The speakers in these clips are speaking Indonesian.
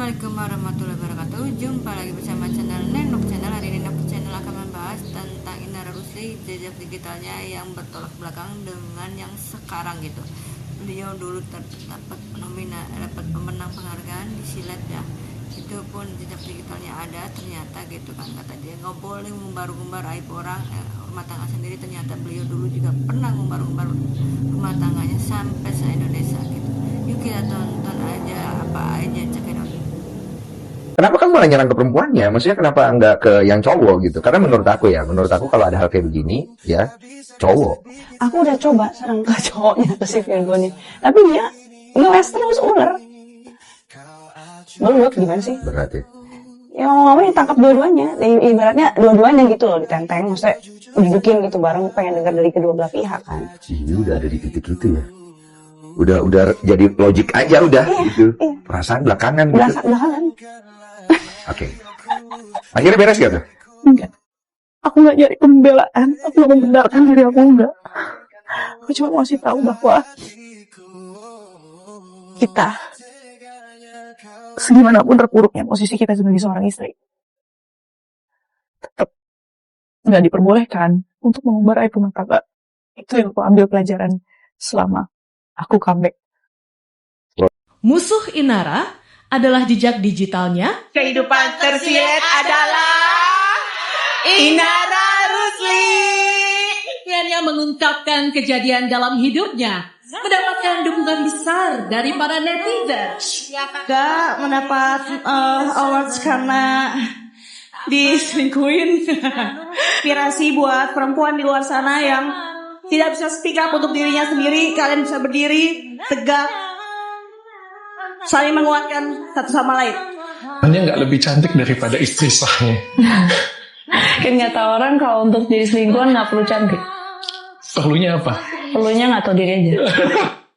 Assalamualaikum warahmatullahi wabarakatuh. Jumpa lagi bersama channel Nenok Channel. Hari ini Nenok Channel akan membahas tentang Inara Rusli, jejak digitalnya yang bertolak belakang dengan yang sekarang gitu. Beliau dulu dapat pemenang penghargaan di silat ya. Itu pun jejak digitalnya ada ternyata gitu kan, kata dia nggak boleh ngumbar-ngumbar aib orang rumah tangga sendiri. Ternyata beliau dulu juga pernah ngumbar-ngumbar rumah tangganya sampai se-Indonesia gitu. Yuk kita tonton aja apa aja cekidot. Kenapa kan malah nyerang ke perempuannya? Maksudnya kenapa nggak ke yang cowok gitu? Karena menurut aku kalau ada hal kayak begini, ya cowok. Aku udah coba serang ke cowoknya, ke si Virgonya, tapi dia ngeles terus ular. Menurut gimana sih? Berarti Ya mau ngomong ditangkap dua-duanya, ibaratnya dua-duanya gitu loh, ditenteng, maksudnya dudukin gitu bareng, pengen dengar dari kedua belah pihak kan. ini udah ada di titik itu ya. Udah jadi logik aja udah gitu. Iya. Perasaan belakangan gitu. Belakangan. Oke. Akhirnya beres gak tuh? Enggak. Aku nggak nyari pembelaan, aku nggak membenarkan diri aku, enggak. Aku cuma masih tahu bahwa kita, segimanapun terpuruknya posisi kita sebagai seorang istri, tetap nggak diperbolehkan untuk mengumbar aib rumah tangga. Itu yang aku ambil pelajaran selama aku comeback. Musuh Inara adalah jejak digitalnya. Kehidupan tersilet adalah Inara Rusli. Hanya mengungkapkan kejadian dalam hidupnya, mendapatkan dukungan besar dari para netizen. Gak mendapat awards karena diselingkuhin. Inspirasi buat perempuan di luar sana yang tidak bisa speak up untuk dirinya sendiri. Kalian bisa berdiri tegak, saling menguatkan satu sama lain. Hanya nggak lebih cantik daripada istri sahnya. Kan kata orang kalau untuk jadi selingkuhan nggak perlu cantik, Perlunya apa? perlunya nggak tahu diri aja.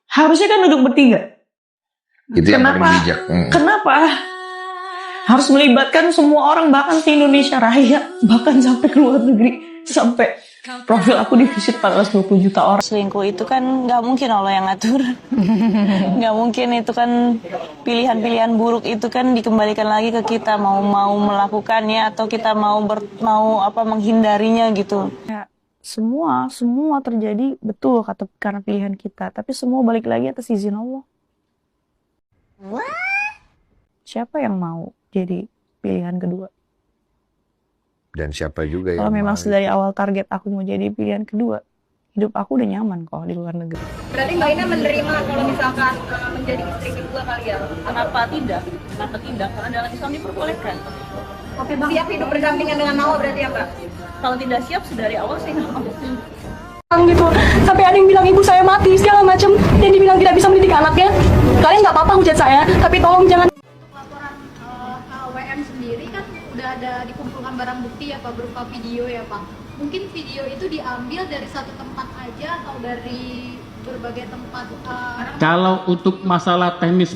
Harusnya kan duduk bertiga. Itu yang paling Kenapa? bijak. Kenapa harus melibatkan semua orang, bahkan di Indonesia Raya, bahkan sampai ke luar negeri, sampai profil aku divisit 420 juta orang. Selingkuh itu kan nggak mungkin Allah yang ngatur. Nggak mungkin, itu kan pilihan-pilihan buruk itu kan dikembalikan lagi ke kita, mau melakukannya atau kita mau menghindarinya gitu. Ya, semua terjadi betul karena pilihan kita, tapi semua balik lagi atas izin Allah. Siapa yang mau jadi pilihan kedua? Dan siapa juga yang Kalau memang mau? dari awal target aku mau jadi pilihan kedua, hidup aku udah nyaman kok di luar negeri. Berarti Mbak Ina menerima kalau misalkan menjadi istri kedua kali ya? Kenapa tidak? Karena dalam Islam diperbolehkan. Oke, siap hidup berdampingan dengan Nawa berarti ya Mbak? Kalau tidak siap dari awal sih nggak mau. Gitu. Sampai ada yang bilang ibu saya mati segala macam dan dibilang tidak bisa mendidik anaknya. Kalian nggak apa-apa hujat saya, tapi tolong jangan. Laporan HWM sendiri kan udah ada dikumpulkan barang bukti ya Pak, berupa video ya Pak. Mungkin video itu diambil dari satu tempat aja atau dari berbagai tempat? Kalau untuk masalah teknis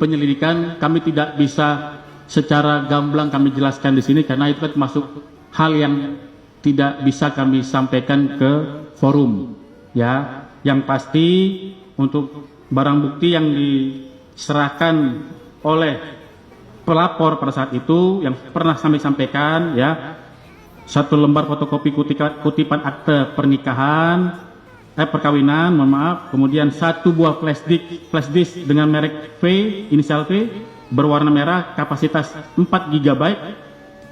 penyelidikan, kami tidak bisa secara gamblang kami jelaskan di sini karena itu kan termasuk hal yang tidak bisa kami sampaikan ke forum. Ya, yang pasti untuk barang bukti yang diserahkan oleh pelapor pada saat itu yang pernah kami sampaikan, ya, 1 lembar fotokopi kutipan akte pernikahan, perkawinan, mohon maaf, kemudian 1 buah flash disk dengan merek V, inisial V, berwarna merah, kapasitas 4 GB,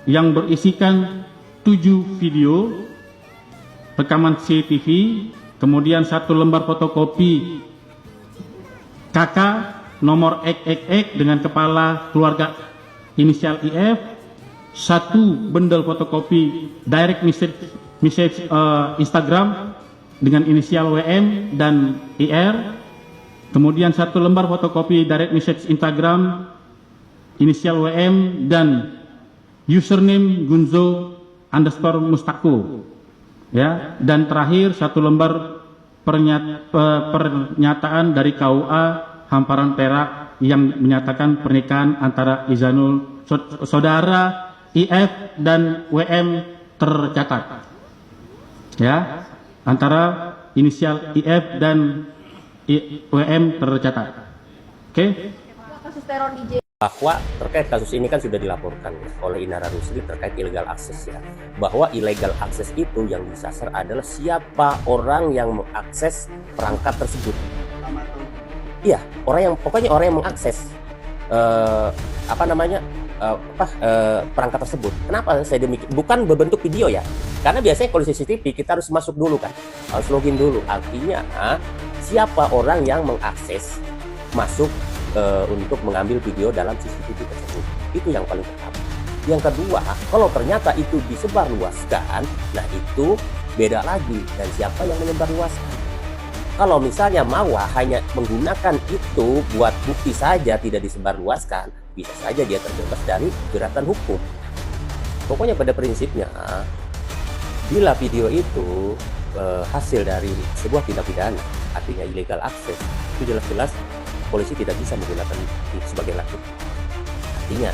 yang berisikan 7 video rekaman CCTV, kemudian 1 lembar fotokopi KK nomor XXX dengan kepala keluarga inisial IF, 1 bundle fotokopi direct message Instagram dengan inisial WM dan IR, kemudian 1 lembar fotokopi direct message Instagram inisial WM dan username Gunzo_Mustako, ya, dan terakhir 1 lembar pernyataan dari KUA Hamparan Perak yang menyatakan pernikahan antara Izanul, saudara IF dan WM tercatat, ya, antara inisial IF dan WM tercatat. Oke? Kasus teror di bahwa terkait kasus ini kan sudah dilaporkan oleh Inara Rusli terkait illegal access ya, bahwa illegal access itu yang disasar adalah siapa orang yang mengakses perangkat tersebut. Iya, pokoknya orang yang mengakses perangkat tersebut. Kenapa saya demikian? Bukan berbentuk video ya, karena biasanya kalau CCTV kita harus masuk dulu kan, harus login dulu. Artinya siapa orang yang mengakses masuk untuk mengambil video dalam CCTV tersebut. Itu yang paling pertama. Yang kedua, kalau ternyata itu disebarluaskan, nah itu beda lagi, dan siapa yang menyebarluaskan. Kalau misalnya Mawa hanya menggunakan itu buat bukti saja, tidak disebarluaskan, bisa saja dia terbebas dari jeratan hukum. Pokoknya pada prinsipnya, bila video itu hasil dari sebuah tindak pidana, artinya illegal access, itu jelas-jelas polisi tidak bisa menggunakan itu sebagai alat bukti. Artinya,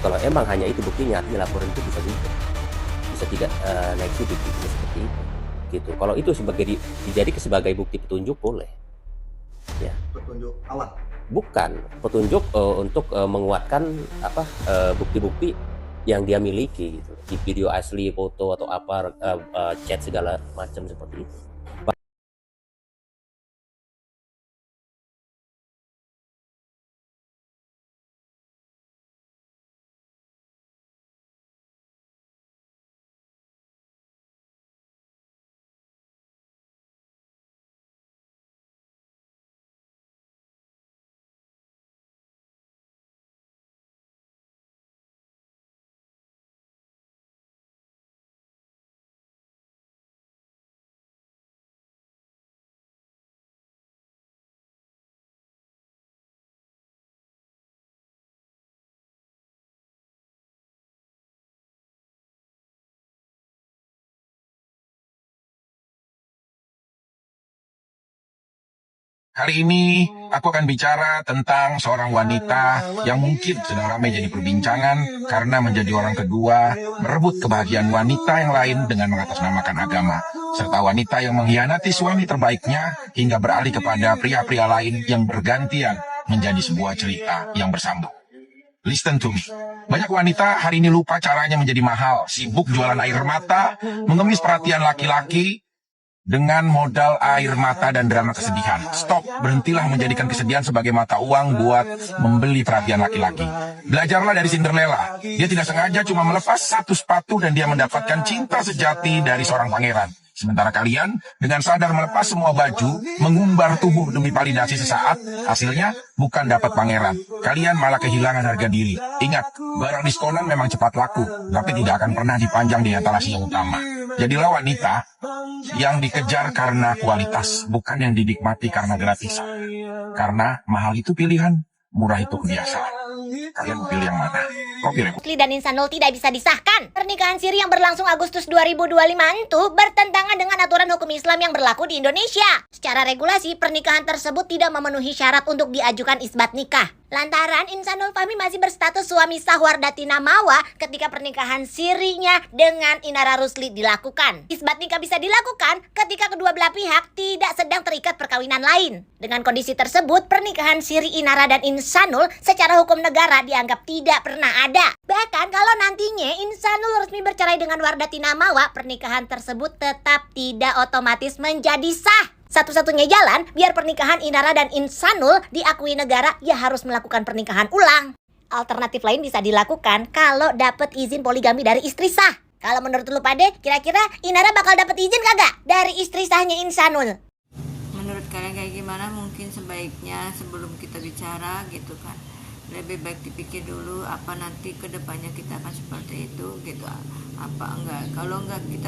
kalau emang hanya itu buktinya, artinya laporan itu bisa tidak naik sidik gitu, seperti itu. Gitu. Kalau itu dijadikan sebagai bukti petunjuk boleh. Ya. Petunjuk awal. Bukan petunjuk untuk menguatkan bukti-bukti yang dia miliki gitu. Di video asli, foto atau chat segala macam seperti itu. Hari ini aku akan bicara tentang seorang wanita yang mungkin sedang ramai jadi perbincangan karena menjadi orang kedua merebut kebahagiaan wanita yang lain dengan mengatasnamakan agama, serta wanita yang mengkhianati suami terbaiknya hingga beralih kepada pria-pria lain yang bergantian menjadi sebuah cerita yang bersambung. Listen to me. Banyak wanita hari ini lupa caranya menjadi mahal, sibuk jualan air mata, mengemis perhatian laki-laki, dengan modal air mata dan drama kesedihan. Stop, berhentilah menjadikan kesedihan sebagai mata uang buat membeli perhatian laki-laki. Belajarlah dari Cinderella. Dia tidak sengaja cuma melepas satu sepatu dan dia mendapatkan cinta sejati dari seorang pangeran. Sementara kalian dengan sadar melepas semua baju, mengumbar tubuh demi validasi sesaat, hasilnya bukan dapat pangeran. Kalian malah kehilangan harga diri. Ingat, barang diskonan memang cepat laku, tapi tidak akan pernah dipajang di etalase yang utama. Jadilah wanita yang dikejar karena kualitas, bukan yang dinikmati karena gratisan. Karena mahal itu pilihan, murah itu kebiasaan. Kalian pilih yang mana? Kau pilih. Rusli dan Insanul tidak bisa disahkan. Pernikahan siri yang berlangsung Agustus 2025 itu bertentangan dengan aturan hukum Islam yang berlaku di Indonesia. Secara regulasi, pernikahan tersebut tidak memenuhi syarat untuk diajukan isbat nikah. Lantaran Insanul Fahmi masih berstatus suami sah Wardatina Mawa ketika pernikahan sirinya dengan Inara Rusli dilakukan. Isbat nikah bisa dilakukan ketika kedua belah pihak tidak sedang terikat perkawinan lain. Dengan kondisi tersebut, pernikahan siri Inara dan Insanul secara hukum negara dianggap tidak pernah ada. Bahkan kalau nantinya Insanul resmi bercerai dengan Wardatina Mawa, pernikahan tersebut tetap tidak otomatis menjadi sah. Satu-satunya jalan biar pernikahan Inara dan Insanul diakui negara, ya harus melakukan pernikahan ulang. Alternatif lain bisa dilakukan kalau dapat izin poligami dari istri sah. Kalau menurut lu pade, kira-kira Inara bakal dapat izin kagak dari istri sahnya Insanul? Menurut kalian kayak gimana? Mungkin sebaiknya sebelum kita bicara gitu kan, lebih baik dipikir dulu apa nanti kedepannya kita akan seperti itu gitu, apa enggak. Kalau enggak kita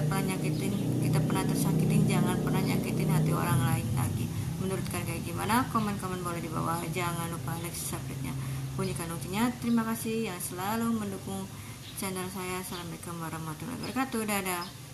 pernah tersakitin, jangan pernah nyakitin hati orang lain lagi. Menurut kalian kayak gimana? Komen-komen boleh di bawah. Jangan lupa like, subscribe-nya, bunyikan loncengnya. Terima kasih yang selalu mendukung channel saya. Assalamualaikum warahmatullahi wabarakatuh. Dadah.